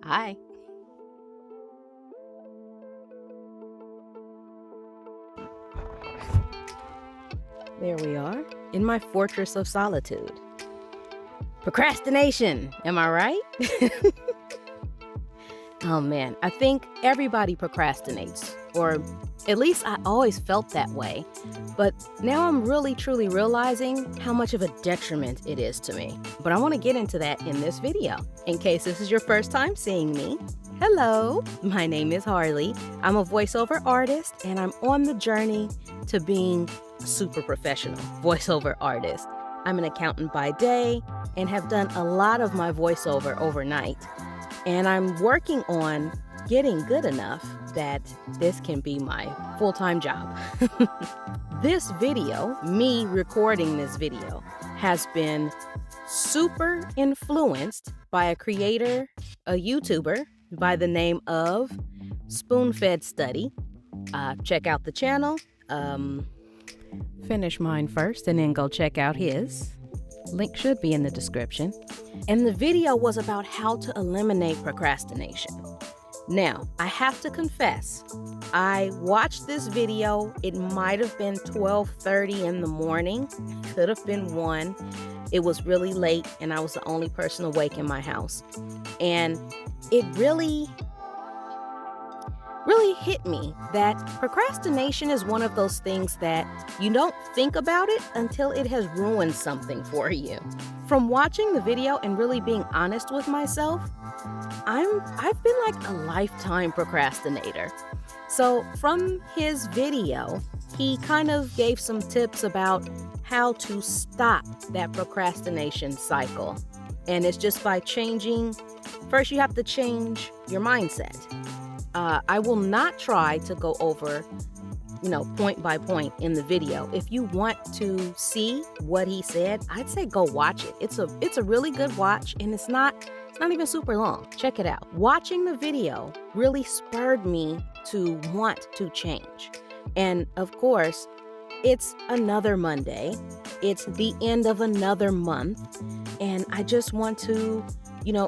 Hi. There we are, in my fortress of solitude. Procrastination, am I right? Oh man, I think everybody procrastinates, or at least I always felt that way. But now I'm really truly realizing how much of a detriment it is to me. But I want to get into that in this video. In case this is your first time seeing me, hello, my name is Harley. I'm a voiceover artist and I'm on the journey to being a super professional voiceover artist. I'm an accountant by day and have done a lot of my voiceover overnight. And I'm working on getting good enough that this can be my full-time job. This video, me recording this video, has been super influenced by a creator, a YouTuber by the name of SpoonFed Study. Check out the channel. Finish mine first and then go check out his. Link should be in the description. And the video was about how to eliminate procrastination. Now, I have to confess, I watched this video. It might have been 12:30 in the morning, could have been 1. It was really late and I was the only person awake in my house. And it really hit me that procrastination is one of those things that you don't think about it until it has ruined something for you. From watching the video and really being honest with myself, I've been like a lifetime procrastinator. So from his video, he kind of gave some tips about how to stop that procrastination cycle. And it's just by changing, first you have to change your mindset. I will not try to go over, point by point in the video. If you want to see what he said, I'd say go watch it. It's a really good watch, and it's not even super long. Check it out. Watching the video really spurred me to want to change. And of course, it's another Monday. It's the end of another month, and I just want to,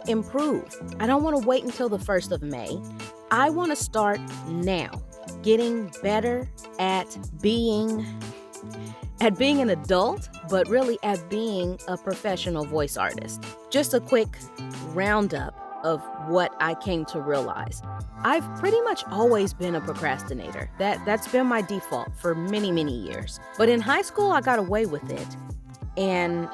improve. I don't want to wait until the 1st of May. I want to start now, getting better at being an adult, but really at being a professional voice artist. Just a quick roundup of what I came to realize. I've pretty much always been a procrastinator. That's been my default for many, many years. But in high school, I got away with it. And,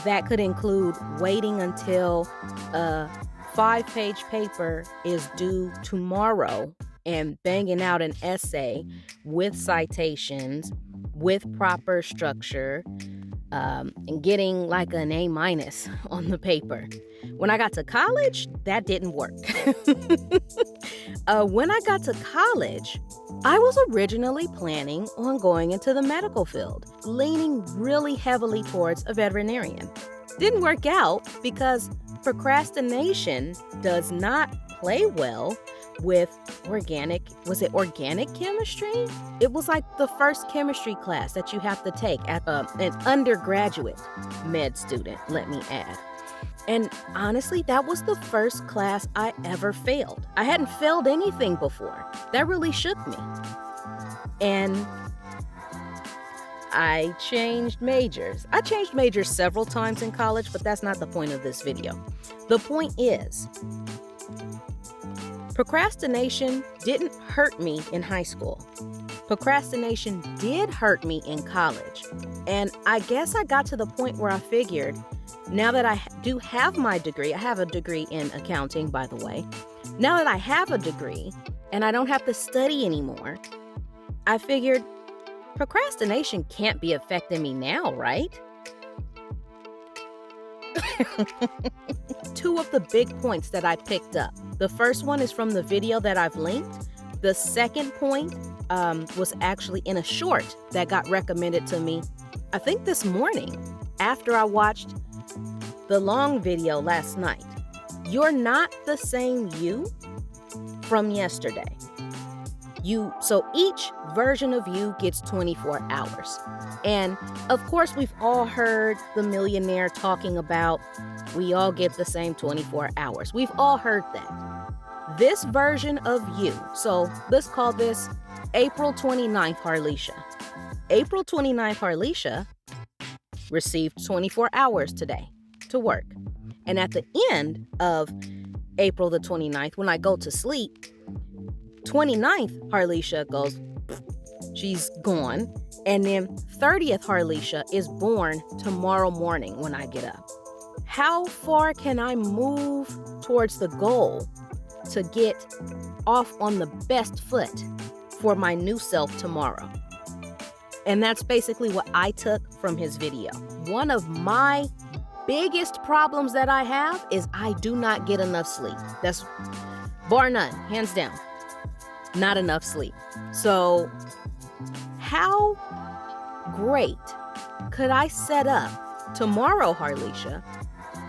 that could include waiting until a 5-page paper is due tomorrow and banging out an essay with citations, with proper structure, and getting like an A- on the paper. When I got to college, that didn't work. When I got to college, I was originally planning on going into the medical field, leaning really heavily towards a veterinarian. Didn't work out because procrastination does not play well with organic chemistry? It was like the first chemistry class that you have to take at an undergraduate med student, let me add. And honestly, that was the first class I ever failed. I hadn't failed anything before. That really shook me. And I changed majors. I changed majors several times in college, but that's not the point of this video. The point is, procrastination didn't hurt me in high school. Procrastination did hurt me in college. And I guess I got to the point where I figured, now that I do have my degree, I have a degree in accounting, by the way. Now that I have a degree and I don't have to study anymore, I figured procrastination can't be affecting me now, right? 2 of the big points that I picked up. The first one is from the video that I've linked. The second point was actually in a short that got recommended to me, I think this morning, after I watched the long video last night. You're not the same you from yesterday. So each version of you gets 24 hours. And of course, we've all heard the millionaire talking about we all get the same 24 hours. We've all heard that. This version of you, so let's call this April 29th Harleisha. April 29th Harleisha received 24 hours today to work. And at the end of April the 29th, when I go to sleep, 29th Harleisha goes, she's gone. And then 30th Harleisha is born tomorrow morning when I get up. How far can I move towards the goal to get off on the best foot for my new self tomorrow? And that's basically what I took from his video. One of my biggest problems that I have is I do not get enough sleep. That's bar none, hands down. Not enough sleep. So how great could I set up tomorrow, Harleisha,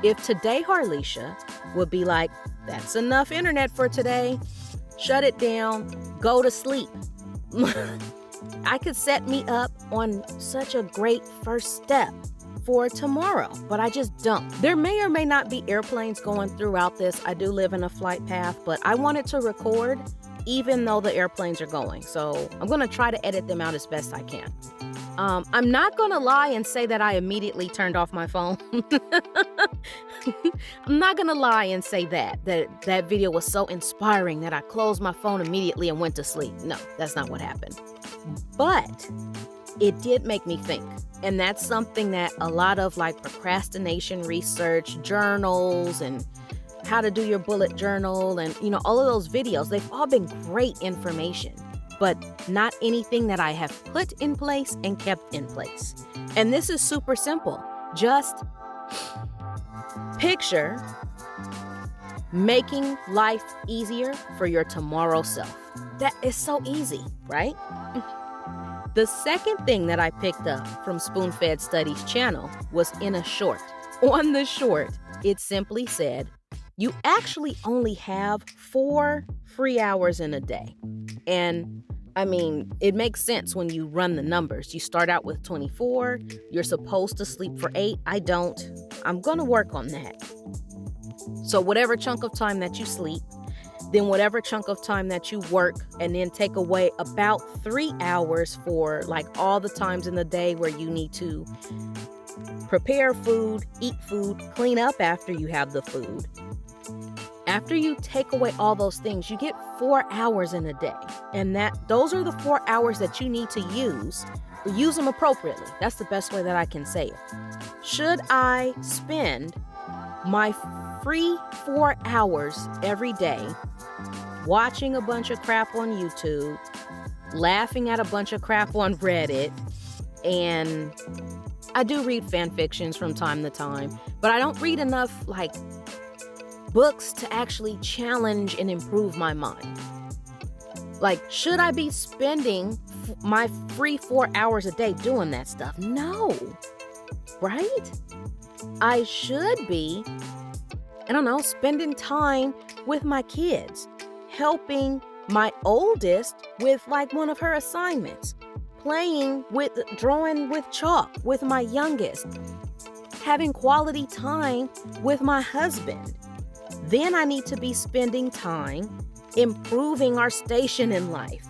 if today Harleisha would be like, that's enough internet for today. Shut it down. Go to sleep. I could set me up on such a great first step for tomorrow, but I just don't. There may or may not be airplanes going throughout this. I do live in a flight path, but I wanted to record even though the airplanes are going. So I'm going to try to edit them out as best I can. I'm not going to lie and say that I immediately turned off my phone. I'm not going to lie and say that video was so inspiring that I closed my phone immediately and went to sleep. No, that's not what happened. But it did make me think. And that's something that a lot of like procrastination research, journals, and how to do your bullet journal, and all of those videos, they've all been great information, but not anything that I have put in place and kept in place. And this is super simple. Just picture making life easier for your tomorrow self. That is so easy, right? The second thing that I picked up from SpoonFed Study's channel was in a short. On the short, it simply said, you actually only have 4 free hours in a day. And I mean, it makes sense when you run the numbers. You start out with 24, you're supposed to sleep for 8. I don't. I'm gonna work on that. So whatever chunk of time that you sleep, then whatever chunk of time that you work, and then take away about 3 hours for like all the times in the day where you need to prepare food, eat food, clean up after you have the food. After you take away all those things, you get 4 hours in a day. And those are the 4 hours that you need to use. Use them appropriately. That's the best way that I can say it. Should I spend my free 4 hours every day watching a bunch of crap on YouTube, laughing at a bunch of crap on Reddit, and I do read fan fictions from time to time, but I don't read enough like books to actually challenge and improve my mind. Like, should I be spending my free 4 hours a day doing that stuff? No, right? I should be, I don't know, spending time with my kids, helping my oldest with like one of her assignments, drawing with chalk with my youngest, having quality time with my husband. Then I need to be spending time improving our station in life,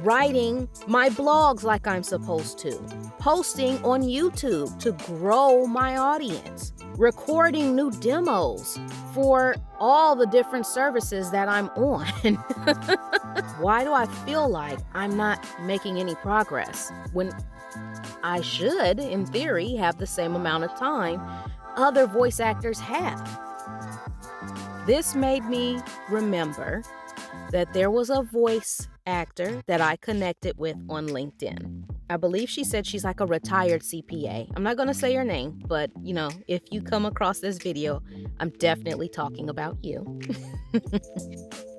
writing my blogs like I'm supposed to, posting on YouTube to grow my audience, recording new demos for all the different services that I'm on. Why do I feel like I'm not making any progress when I should, in theory, have the same amount of time other voice actors have? This made me remember that there was a voice actor that I connected with on LinkedIn. I believe she said she's like a retired CPA. I'm not going to say her name, but if you come across this video, I'm definitely talking about you.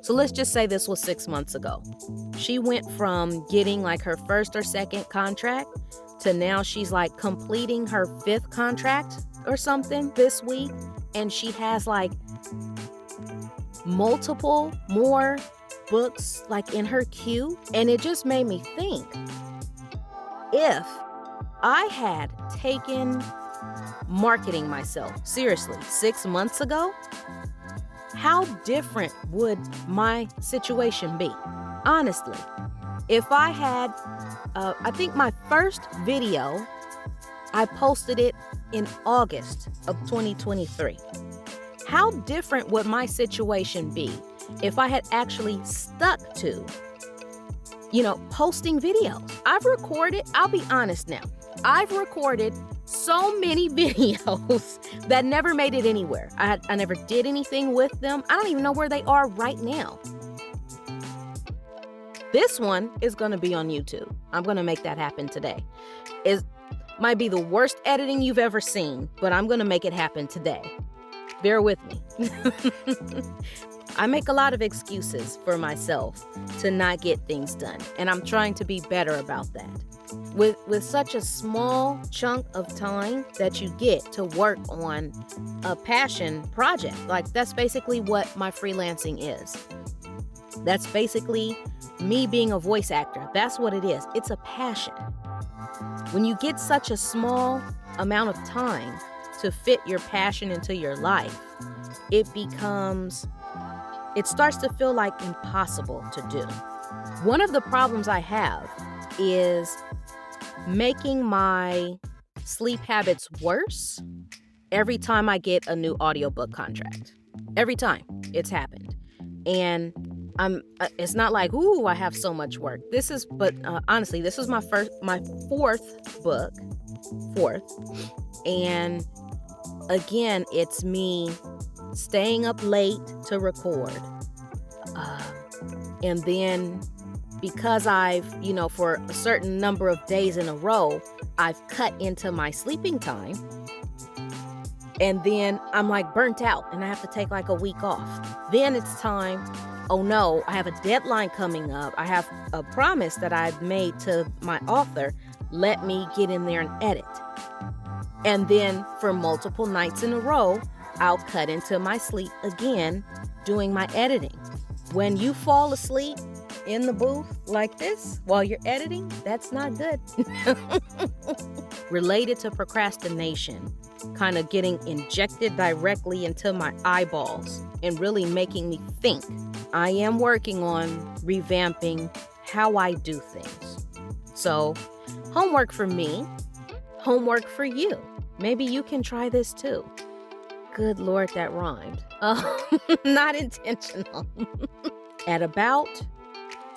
So let's just say this was 6 months ago. She went from getting like her first or second contract to now she's like completing her 5th contract or something this week. And she has like multiple more books like in her queue, and it just made me think, if I had taken marketing myself seriously 6 months ago, how different would my situation be? Honestly, if I had, I think my first video, I posted it in August of 2023. How different would my situation be if I had actually stuck to, posting videos? I'll be honest now, I've recorded so many videos that never made it anywhere. I never did anything with them. I don't even know where they are right now. This one is going to be on YouTube. I'm going to make that happen today. It might be the worst editing you've ever seen, but I'm going to make it happen today. Bear with me. I make a lot of excuses for myself to not get things done, and I'm trying to be better about that. With such a small chunk of time that you get to work on a passion project, like that's basically what my freelancing is. That's basically me being a voice actor. That's what it is. It's a passion. When you get such a small amount of time to fit your passion into your life, it starts to feel like impossible to do. One of the problems I have is making my sleep habits worse every time I get a new audiobook contract. Every time it's happened. And it's not like, ooh, I have so much work. Honestly, this is my fourth book. And again, it's me staying up late to record. And then because I've, for a certain number of days in a row, I've cut into my sleeping time. And then I'm like burnt out and I have to take like a week off. Then it's time, oh no, I have a deadline coming up. I have a promise that I've made to my author. Let me get in there and edit. And then for multiple nights in a row, I'll cut into my sleep again doing my editing. When you fall asleep in the booth like this while you're editing, that's not good. Related to procrastination, kind of getting injected directly into my eyeballs and really making me think. I am working on revamping how I do things. So, homework for me, homework for you. Maybe you can try this too. Good Lord, that rhymed. Not intentional. At about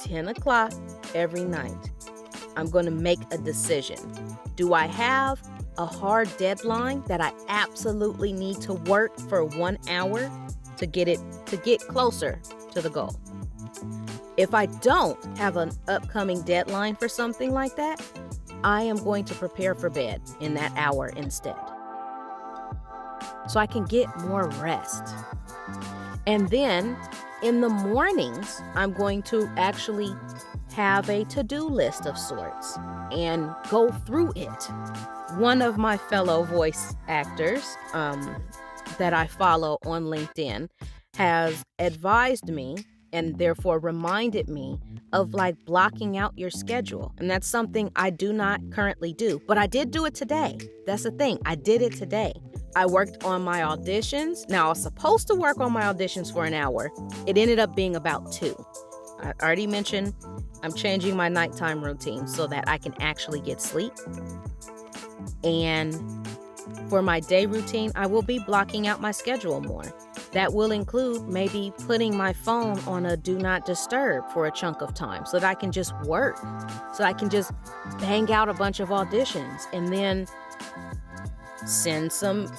10 o'clock every night, I'm going to make a decision. Do I have a hard deadline that I absolutely need to work for 1 hour to get closer to the goal? If I don't have an upcoming deadline for something like that, I am going to prepare for bed in that hour instead, so I can get more rest. And then in the mornings, I'm going to actually have a to-do list of sorts and go through it. One of my fellow voice actors that I follow on LinkedIn has advised me and therefore reminded me of like blocking out your schedule. And that's something I do not currently do, but I did do it today. That's the thing. I did it today. I worked on my auditions. Now, I was supposed to work on my auditions for an hour. It ended up being about 2. I already mentioned I'm changing my nighttime routine so that I can actually get sleep. And for my day routine, I will be blocking out my schedule more. That will include maybe putting my phone on a do not disturb for a chunk of time so that I can just work, so I can just bang out a bunch of auditions and then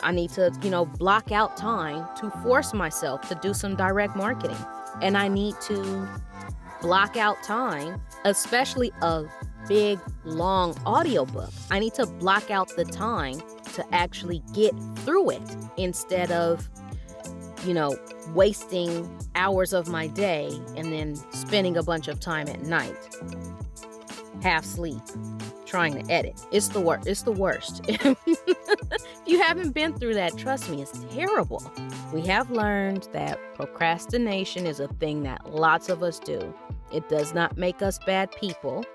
I need to, block out time to force myself to do some direct marketing. And I need to block out time, especially a big, long audiobook. I need to block out the time to actually get through it instead of, wasting hours of my day and then spending a bunch of time at night, half sleep, trying to edit. It's the worst. If you haven't been through that, trust me, it's terrible. We have learned that procrastination is a thing that lots of us do. It does not make us bad people.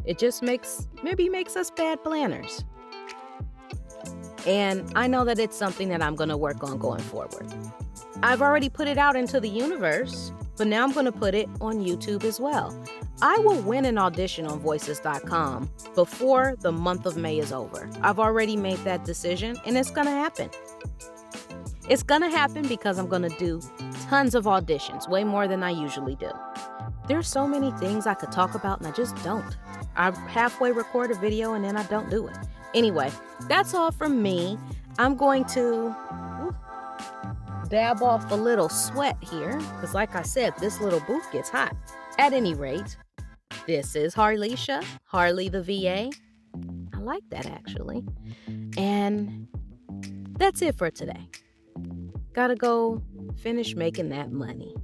It just maybe makes us bad planners. And I know that it's something that I'm going to work on going forward. I've already put it out into the universe, but now I'm going to put it on YouTube as well. I will win an audition on voices.com before the month of May is over. I've already made that decision, and it's going to happen. It's going to happen because I'm going to do tons of auditions, way more than I usually do. There's so many things I could talk about, and I just don't. I halfway record a video, and then I don't do it. Anyway, that's all from me. I'm going to dab off a little sweat here, because like I said, this little booth gets hot. At any rate, this is Harleysha, Harley the VA. I like that, actually. And that's it for today. Gotta go finish making that money.